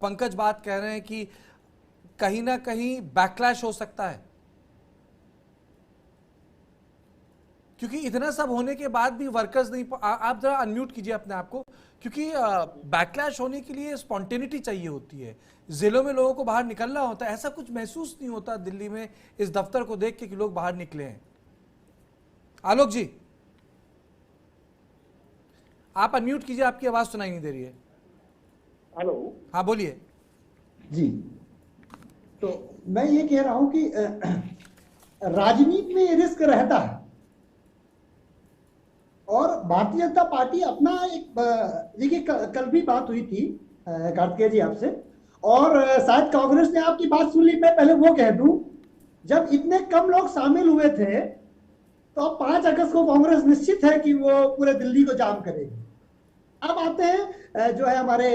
पंकज बात कह रहे हैं कि कहीं ना कहीं बैकलैश हो सकता है, क्योंकि इतना सब होने के बाद भी वर्कर्स नहीं। आप जरा अनम्यूट कीजिए अपने आप को, क्योंकि बैकलैश होने के लिए स्पॉन्टेनिटी चाहिए होती है। जिलों में लोगों को बाहर निकलना होता है, ऐसा कुछ महसूस नहीं होता दिल्ली में इस दफ्तर को देख के कि लोग बाहर निकले हैं। आलोक जी, आप अनम्यूट कीजिए, आपकी आवाज सुनाई नहीं दे रही है। हेलो, हाँ बोलिए जी। तो मैं ये कह रहा हूं कि राजनीति में ये रिस्क रहता है और भारतीय जनता पार्टी अपना एक देखिए कल भी बात हुई थी कार्तिकेय जी आपसे, और शायद कांग्रेस ने आपकी बात सुन ली। मैं पहले वो कह दूं, जब इतने कम लोग शामिल हुए थे तो अब 5 अगस्त को कांग्रेस निश्चित है कि वो पूरे दिल्ली को जाम करेगी। अब आते हैं जो है हमारे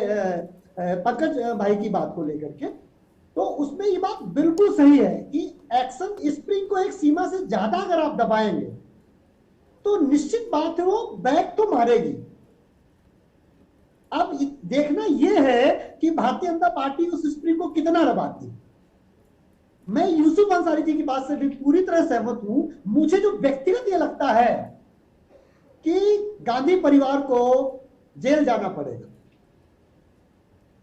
पंकज भाई की बात को लेकर के, तो उसमें ये बात बिल्कुल सही है कि एक्शन स्प्रिंग को एक सीमा से ज्यादा अगर आप दबाएंगे तो निश्चित बात है वो बैक तो मारेगी। अब देखना यह है कि भारतीय जनता पार्टी उस स्प्रिंग को कितना दबाती है। मैं यूसुफ अंसारी जी की बात से भी पूरी तरह सहमत हूं। मुझे जो व्यक्तिगत ये लगता है कि गांधी परिवार को जेल जाना पड़ेगा,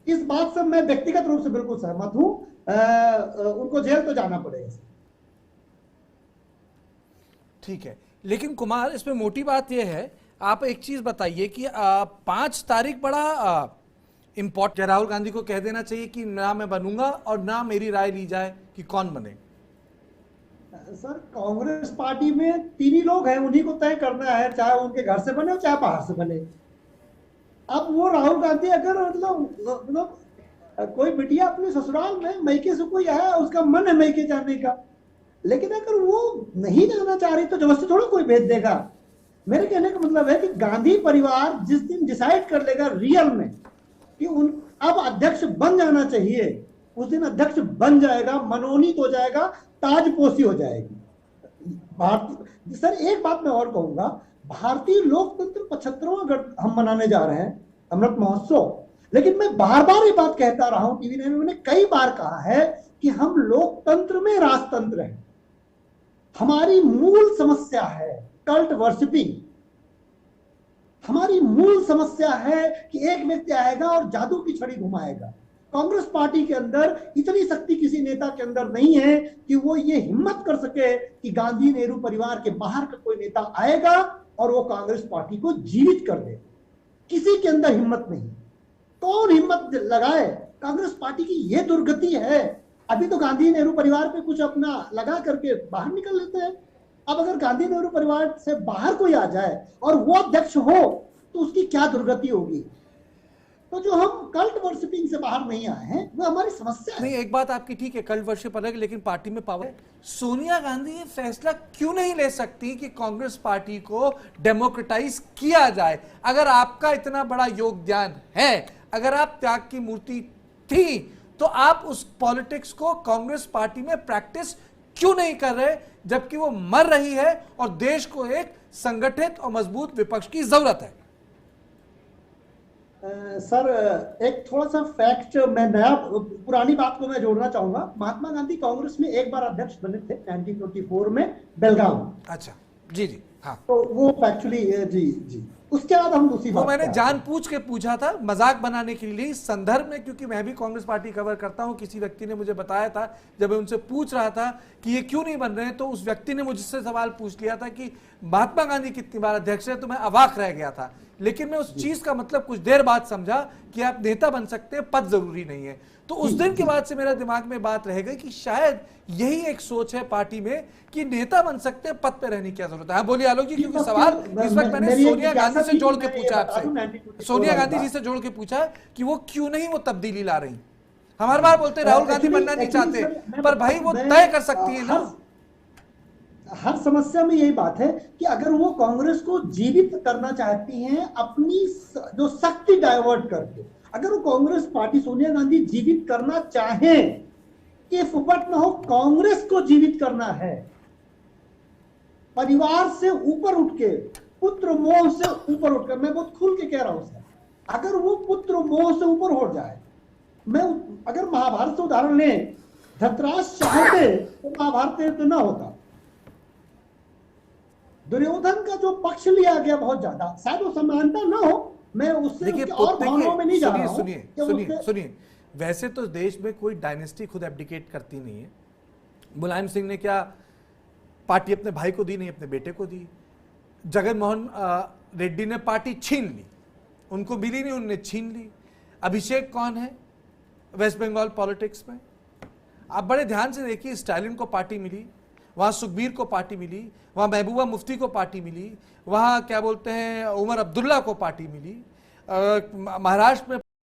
इस बात से मैं व्यक्तिगत रूप से बिल्कुल सहमत हूं। उनको जेल तो जाना पड़ेगा। ठीक है, लेकिन कुमार इसमें मोटी बात यह है, आप एक चीज बताइए कि 5 तारीख बड़ा इम्पोर्टेंट। राहुल गांधी को कह देना चाहिए कि ना मैं बनूंगा और ना मेरी राय ली जाए कि कौन बने। सर, कांग्रेस पार्टी में 3 ही लोग हैं, उन्हीं को तय करना है, चाहे उनके घर से बने चाहे बाहर से बने। अब वो राहुल गांधी अगर मतलब कोई बिटिया अपने ससुराल में मैके से कोई आया, उसका मन है मैके जाने का, लेकिन अगर वो नहीं जाना चाह रही तो जबरदस्ती थोड़ा कोई भेज देगा। मेरे कहने का मतलब है कि गांधी परिवार जिस दिन डिसाइड कर लेगा रियल में कि अब अध्यक्ष बन जाना चाहिए, उस दिन अध्यक्ष बन जाएगा, मनोनीत हो जाएगा, ताजपोशी हो जाएगी भारतीय। सर, एक बात मैं और कहूंगा, भारतीय लोकतंत्र 75वां हम मनाने जा रहे हैं, अमृत महोत्सव। लेकिन मैं बार बार ये बात कहता रहा हूं, टीवी में मैंने कई बार कहा है कि हम लोकतंत्र में राजतंत्र हैं। हमारी मूल समस्या है कल्ट वर्शिपिंग। हमारी मूल समस्या है कि एक व्यक्ति आएगा और जादू की छड़ी घुमाएगा। कांग्रेस पार्टी के अंदर इतनी शक्ति किसी नेता के अंदर नहीं है कि वो ये हिम्मत कर सके कि गांधी नेहरू परिवार के बाहर का कोई नेता आएगा और वो कांग्रेस पार्टी को जीवित कर दे। किसी के अंदर हिम्मत नहीं। कौन हिम्मत लगाए? कांग्रेस पार्टी की ये दुर्गति है। अभी तो गांधी नेहरू परिवार पे कुछ अपना लगा करके बाहर निकल लेते हैं। अब अगर गांधी नेहरू परिवार से बाहर कोई आ जाए और वो अध्यक्ष हो तो उसकी क्या दुर्गति होगी। तो जो हम कल्ट वर्शिपिंग से बाहर नहीं आए हैं वो हमारी समस्या है। नहीं, एक बात आपकी ठीक है, कल्ट वर्शिप अलग, लेकिन पार्टी में पावर है। सोनिया गांधी ये फैसला क्यों नहीं ले सकती कि कांग्रेस पार्टी को डेमोक्रेटाइज किया जाए? अगर आपका इतना बड़ा योगदान है, अगर आप त्याग की मूर्ति थी, तो आप उस पॉलिटिक्स को कांग्रेस पार्टी में प्रैक्टिस क्यों नहीं कर रहे, जबकि वो मर रही है और देश को एक संगठित और मजबूत विपक्ष की जरूरत है? सर, एक थोड़ा सा फैक्ट मैं नया पुरानी बात को मैं जोड़ना चाहूंगा। महात्मा गांधी कांग्रेस में एक बार अध्यक्ष बने थे 1924 में बेलगाम। अच्छा, जी जी, हाँ। तो वो एक्चुअली जी जी उसके बाद हम दूसरी बात, मैंने जानबूझ के पूछा था मजाक बनाने के लिए इस संदर्भ में, क्योंकि मैं भी कांग्रेस पार्टी कवर करता हूं। किसी व्यक्ति ने मुझे बताया था, जब मैं उनसे पूछ रहा था कि ये क्यों नहीं बन रहे हैं, तो उस व्यक्ति ने मुझसे सवाल पूछ लिया था कि महात्मा गांधी कितनी बार अध्यक्ष है, तो मैं अवाक रह गया था। लेकिन मैं उस चीज का मतलब कुछ देर बाद समझा कि आप नेता बन सकते हैं, पद जरूरी नहीं है। तो उस दिन के बाद से मेरे दिमाग में बात रह गई कि शायद यही एक सोच है पार्टी में कि नेता बन सकते हैं, पद पे रहने की क्या जरूरत है। हाँ बोलिए आलोक जी, क्योंकि सवाल इस वक्त मैंने सोनिया गांधी से जोड़ के पूछा आपसे, सोनिया गांधी जी से जोड़ के पूछा कि वो क्यों नहीं वो तब्दीली ला रही। हमारे बार बोलते राहुल गांधी बनना नहीं चाहते, पर भाई वो तय कर सकती है ना। हर समस्या में यही बात है कि अगर वो कांग्रेस को जीवित करना चाहती हैं अपनी जो शक्ति डाइवर्ट करके, अगर वो कांग्रेस पार्टी सोनिया गांधी जीवित करना चाहें, कि फुपट ना हो, कांग्रेस को जीवित करना है, परिवार से ऊपर उठ के, पुत्र मोह से ऊपर उठकर, मैं बहुत खुल के कह रहा हूं सर, अगर वो पुत्र मोह से ऊपर हो जाए मैं अगर महाभारत से उदाहरण लें, धृतराष्ट्र चाहते तो महाभारत युद्ध न होता। दुर्योधन का जो पक्ष लिया गया बहुत ज्यादा, शायद वो समानता ना हो, मैं उससे देखिए उसके और भावनाओं में नहीं जा रहा हूं। सुनिए, वैसे तो देश में कोई डायनेस्टी खुद एब्डिकेट करती नहीं है। मुलायम सिंह ने क्या पार्टी अपने भाई को दी? नहीं, अपने बेटे को दी। जगन मोहन रेड्डी ने पार्टी छीन ली, उनको मिली नहीं, उन्होंने छीन ली। अभिषेक कौन है वेस्ट बंगाल पॉलिटिक्स में? आप बड़े ध्यान से देखिए, स्टालिन को पार्टी मिली, वहां सुखबीर को पार्टी मिली, वहां महबूबा मुफ्ती को पार्टी मिली, वहां क्या बोलते हैं उमर अब्दुल्ला को पार्टी मिली, महाराष्ट्र में